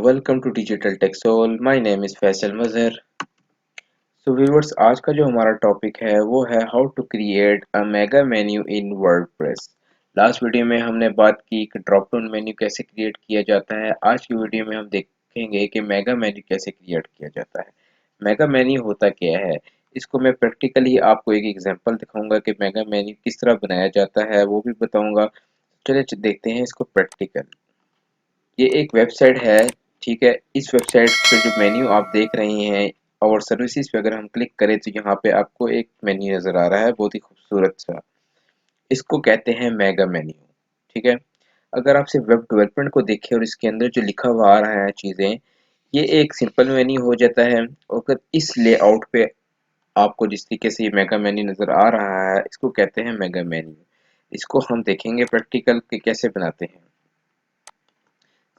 Welcome to digital tech soul. My name is Faisal Mazhar. So viewers, आज का जो हमारा टॉपिक है वो है how to create a mega menu in WordPress. Last video में हमने बात की कि ड्रॉप डाउन मेन्यू कैसे क्रिएट किया जाता है। आज की वीडियो में हम देखेंगे कि मेगा मेन्यू कैसे क्रिएट किया जाता है। मेगा मेन्यू होता क्या है, इसको मैं प्रैक्टिकली आपको एक एग्जांपल दिखाऊंगा कि मेगा मेन्यू किस तरह बनाया जाता है, वो भी बताऊंगा। चलिए देखते हैं इसको प्रैक्टिकल। ये एक वेबसाइट है, ठीक है। इस वेबसाइट पे जो मेन्यू आप देख रहे हैं और सर्विसेज पे अगर हम क्लिक करें तो यहाँ पे आपको एक मेन्यू नज़र आ रहा है, बहुत ही खूबसूरत सा। इसको कहते हैं मेगा मेन्यू, ठीक है। अगर आप सिर्फ वेब डेवलपमेंट को देखें और इसके अंदर जो लिखा हुआ आ रहा है चीज़ें, ये एक सिंपल मेन्यू हो जाता है। और अगर इस लेआउट पे आपको जिस तरीके से ये मेगा मेन्यू नज़र आ रहा है, इसको कहते हैं मेगा मेन्यू। इसको हम देखेंगे प्रैक्टिकल के कैसे बनाते हैं।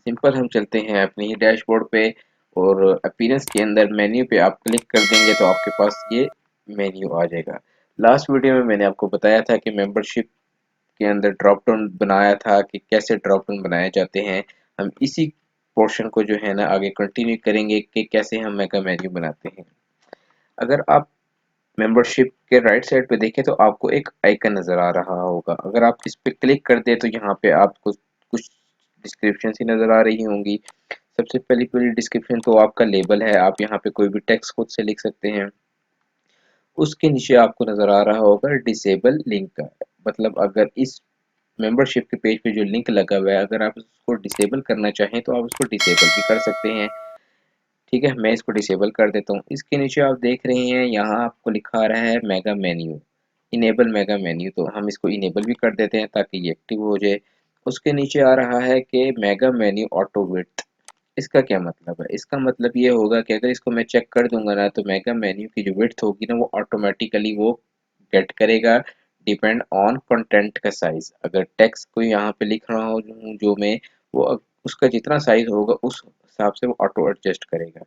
सिंपल हम चलते हैं अपनी ही डैशबोर्ड पे और अपीयरेंस के अंदर मेन्यू पे आप क्लिक कर देंगे तो आपके पास ये मेन्यू आ जाएगा। लास्ट वीडियो में मैंने आपको बताया था कि मेंबरशिप के अंदर ड्रॉप डाउन बनाया था कि कैसे ड्रॉप डाउन बनाए जाते हैं। हम इसी पोर्शन को जो है ना आगे कंटिन्यू करेंगे कि कैसे हम मेगा मेन्यू बनाते हैं। अगर आप मेंबरशिप के राइट साइड पे देखें तो आपको एक आइकन नज़र आ रहा होगा। अगर आप इस पे क्लिक कर दें तो यहाँ पे आपको कुछ डिस्क्रिप्शन ही नज़र आ रही होंगी। सबसे पहली पूरी डिस्क्रिप्शन तो आपका लेबल है, आप यहाँ पे कोई भी टेक्स्ट खुद से लिख सकते हैं। उसके नीचे आपको नज़र आ रहा होगा डिसेबल लिंक का, मतलब अगर इस मेंबरशिप के पेज पे जो लिंक लगा हुआ है, अगर आप उसको डिसेबल करना चाहें तो आप उसको डिसेबल भी कर सकते हैं। ठीक है, मैं इसको डिसेबल कर देता हूँ। इसके नीचे आप देख रहे हैं यहाँ आपको लिखा आ रहा है mega menu, enable mega menu, तो हम इसको इनेबल भी कर देते हैं ताकि ये एक्टिव हो जाए। उसके नीचे आ रहा है कि मेगा मेन्यू ऑटो विड्थ। इसका क्या मतलब है? इसका मतलब ये होगा कि अगर इसको मैं चेक कर दूंगा ना तो मेगा मेन्यू की जो विड्थ होगी ना वो ऑटोमेटिकली वो गेट करेगा, डिपेंड ऑन कंटेंट का साइज। अगर टेक्स्ट को यहाँ पे लिख रहा हूँ जो मैं, वो उसका जितना साइज होगा उस हिसाब से वो ऑटो एडजस्ट करेगा।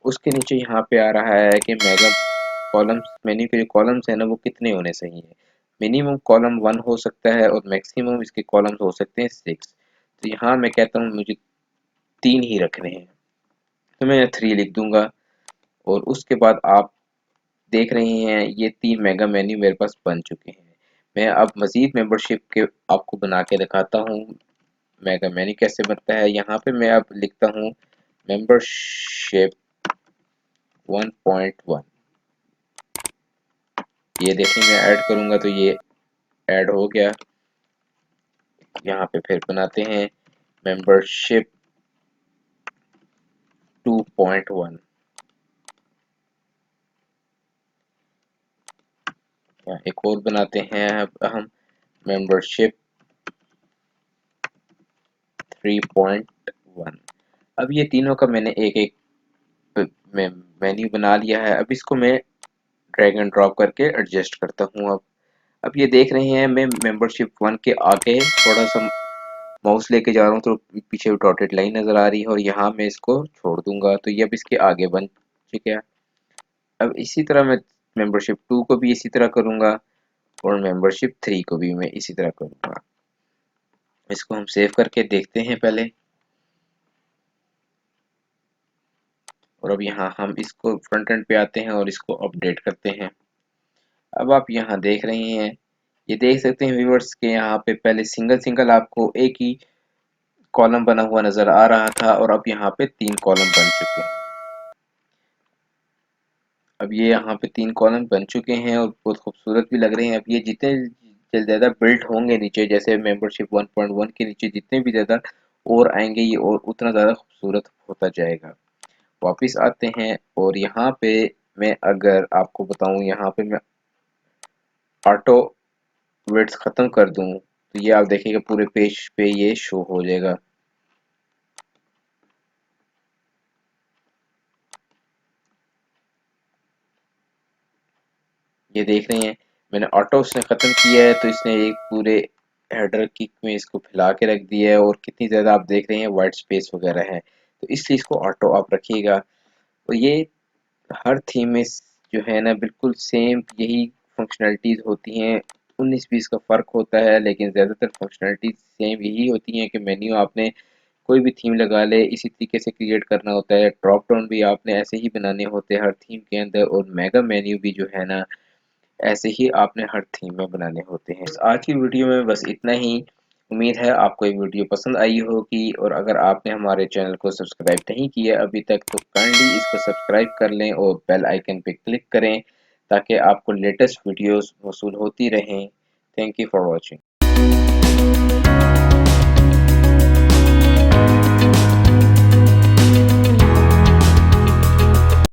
उसके नीचे यहाँ पे आ रहा है कि मेगा कॉलम्स, मेन्यू के जो कॉलम्स है ना वो कितने होने चाहिए। मिनिमम कॉलम 1 हो सकता है और मैक्सिमम इसके कॉलम्स हो सकते हैं 6। तो यहाँ मैं कहता हूँ मुझे 3 ही रखने हैं, तो मैं 3 लिख दूंगा। और उसके बाद आप देख रहे हैं ये 3 मेगा मेन्यू मेरे पास बन चुके हैं। मैं अब मजीद मेंबरशिप के आपको बना के दिखाता हूँ मेगा मेन्यू कैसे बनता है। यहाँ पे मैं अब लिखता हूँ मेंबरशिप 1.1। ये देखें मैं ऐड करूंगा तो ये ऐड हो गया। यहाँ पे फिर बनाते हैं मेंबरशिप 2.1। यहाँ एक और बनाते हैं अब हम मेंबरशिप 3.1। अब ये तीनों का मैंने एक एक मेन्यू बना लिया है। अब इसको मैं ड्रैग एंड ड्रॉप करके एडजस्ट करता हूँ। अब ये देख रहे हैं मैं मेंबरशिप 1 के आगे थोड़ा सा माउस लेके जा रहा हूँ तो पीछे डॉटेड लाइन नज़र आ रही है और यहाँ मैं इसको छोड़ दूंगा तो ये अब इसके आगे बन चुका है। अब इसी तरह मैं मेंबरशिप 2 को भी इसी तरह करूँगा और मेंबरशिप 3 को भी मैं इसी तरह करूँगा। इसको हम सेव करके देखते हैं पहले। और अब यहाँ हम इसको फ्रंट एंड पे आते हैं और इसको अपडेट करते हैं। अब आप यहाँ देख रहे हैं, ये देख सकते हैं व्यूअर्स के यहाँ पे पहले सिंगल सिंगल आपको एक ही कॉलम बना हुआ नज़र आ रहा था और अब यहाँ पे 3 कॉलम बन चुके हैं। अब ये यहाँ पे 3 कॉलम बन चुके हैं और बहुत खूबसूरत भी लग रहे हैं। अब ये जितने ज़्यादा बिल्ड होंगे नीचे, जैसे मेंबरशिप 1.1 के नीचे जितने भी ज़्यादा और आएंगे ये और उतना ज़्यादा खूबसूरत होता जाएगा। वापस आते हैं और यहाँ पे मैं अगर आपको बताऊँ, यहाँ पे मैं ऑटो विड्थ ख़त्म कर दूँ तो ये आप देखिएगा पूरे पेज पे ये शो हो जाएगा। ये देख रहे हैं मैंने ऑटो उसने ख़त्म किया है तो इसने एक पूरे हेडर किक में इसको फैला के रख दिया है और कितनी ज़्यादा आप देख रहे हैं वाइट स्पेस वगैरह है। तो इस चीज़ को ऑटो आप रखिएगा। तो ये हर थीम में जो है ना बिल्कुल सेम यही फंक्शनैलिटीज़ होती हैं। 19-20 का फ़र्क होता है लेकिन ज़्यादातर फंक्शनैलिटीज़ सेम यही होती हैं कि मेन्यू आपने कोई भी थीम लगा ले, इसी तरीके से क्रिएट करना होता है। ड्रॉप डाउन भी आपने ऐसे ही बनाने होते हैं हर थीम के अंदर, और मेगा मेन्यू भी जो है ना ऐसे ही आपने हर थीम में बनाने होते हैं। आज की वीडियो में बस इतना ही। उम्मीद है आपको ये वीडियो पसंद आई होगी, और अगर आपने हमारे चैनल को सब्सक्राइब नहीं किया अभी तक तो काइंडली इसको सब्सक्राइब कर लें और बेल आइकन पे क्लिक करें ताकि आपको लेटेस्ट वीडियोस मौसूल होती रहें। Thank you for watching.